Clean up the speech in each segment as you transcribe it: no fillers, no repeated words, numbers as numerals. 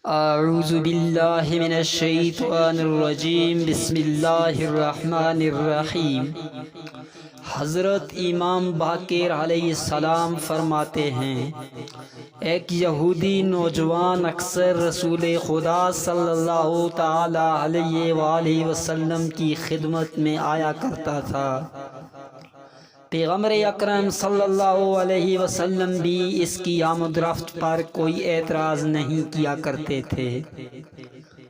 اعوذ باللہ من الشیطان الرجیم بسم اللہ الرحمن الرحیم۔ حضرت امام باقر علیہ السلام فرماتے ہیں، ایک یہودی نوجوان اکثر رسول خدا صلی اللہ تعالی علیہ وآلہ وسلم کی خدمت میں آیا کرتا تھا۔ پیغمبر اکرم صلی اللہ علیہ وسلم بھی اس کی آمد رفت پر کوئی اعتراض نہیں کیا کرتے تھے،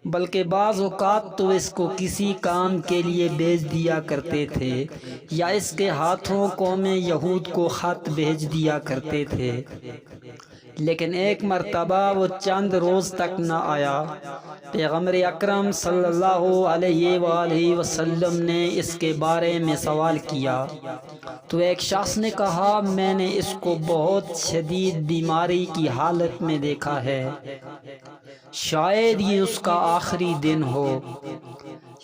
بلکہ بعض اوقات تو اس کو کسی کام کے لیے بھیج دیا کرتے تھے یا اس کے ہاتھوں قوم یہود کو خط بھیج دیا کرتے تھے۔ لیکن ایک مرتبہ وہ چند روز تک نہ آیا۔ پیغمبر اکرم صلی اللہ علیہ وآلہ وسلم نے اس کے بارے میں سوال کیا تو ایک شخص نے کہا، میں نے اس کو بہت شدید بیماری کی حالت میں دیکھا ہے، شاید یہ اس کا آخری دن ہو۔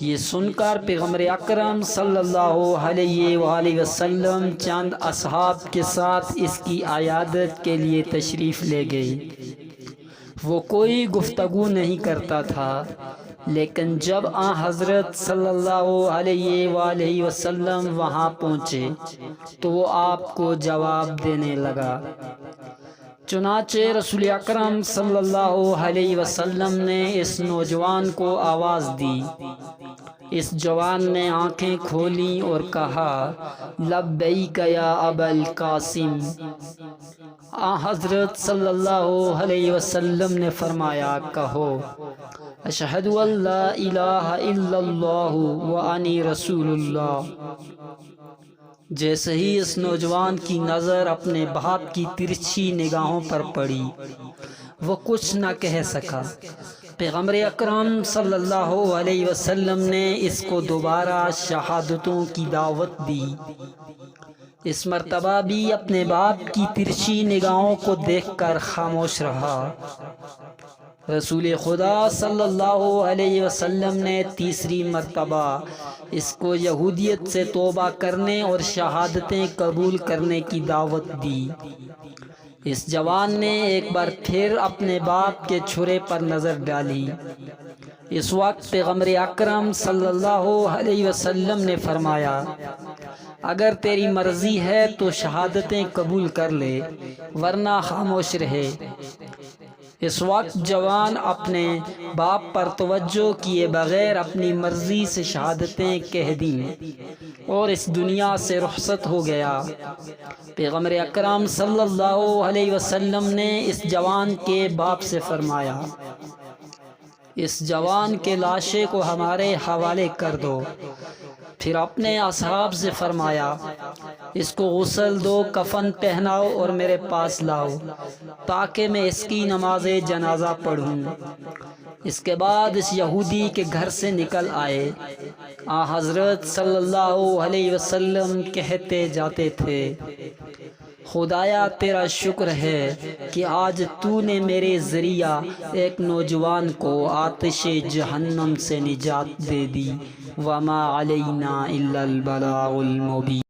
یہ سن کر پیغمبر اکرم صلی اللہ علیہ وآلہ وسلم چند اصحاب کے ساتھ اس کی عیادت کے لیے تشریف لے گئے۔ وہ کوئی گفتگو نہیں کرتا تھا، لیکن جب حضرت صلی اللہ علیہ وآلہ وسلم وہاں پہنچے تو وہ آپ کو جواب دینے لگا۔ چنانچہ رسول اکرم صلی اللہ علیہ وسلم نے اس نوجوان کو آواز دی۔ اس جوان نے آنکھیں کھولیں اور کہا، لبیک یا ابا القاسم۔ حضرت صلی اللہ علیہ وسلم نے فرمایا، کہو، اشہد ان لا الہ الا اللہ وانی رسول اللہ۔ جیسے ہی اس نوجوان کی نظر اپنے باپ کی ترچھی نگاہوں پر پڑی، وہ کچھ نہ کہہ سکا۔ پیغمبر اکرم صلی اللہ علیہ وسلم نے اس کو دوبارہ شہادتوں کی دعوت دی۔ اس مرتبہ بھی اپنے باپ کی ترچھی نگاہوں کو دیکھ کر خاموش رہا۔ رسول خدا صلی اللہ علیہ وسلم نے تیسری مرتبہ اس کو یہودیت سے توبہ کرنے اور شہادتیں قبول کرنے کی دعوت دی۔ اس جوان نے ایک بار پھر اپنے باپ کے چھرے پر نظر ڈالی۔ اس وقت پیغمبر اکرم صلی اللہ علیہ وسلم نے فرمایا، اگر تیری مرضی ہے تو شہادتیں قبول کر لے، ورنہ خاموش رہے۔ اس وقت جوان اپنے باپ پر توجہ کیے بغیر اپنی مرضی سے شہادتیں کہہ دیں اور اس دنیا سے رخصت ہو گیا۔ پیغمبر اکرم صلی اللہ علیہ وسلم نے اس جوان کے باپ سے فرمایا، اس جوان کے لاشے کو ہمارے حوالے کر دو۔ پھر اپنے اصحاب سے فرمایا، اس کو غسل دو، کفن پہناؤ اور میرے پاس لاؤ تاکہ میں اس کی نماز جنازہ پڑھوں۔ اس کے بعد اس یہودی کے گھر سے نکل آئے۔ حضرت صلی اللہ علیہ وسلم کہتے جاتے تھے، خدایا تیرا شکر ہے کہ آج تو نے میرے ذریعہ ایک نوجوان کو آتش جہنم سے نجات دے دی۔ وما علینا الا البلاغ المبین۔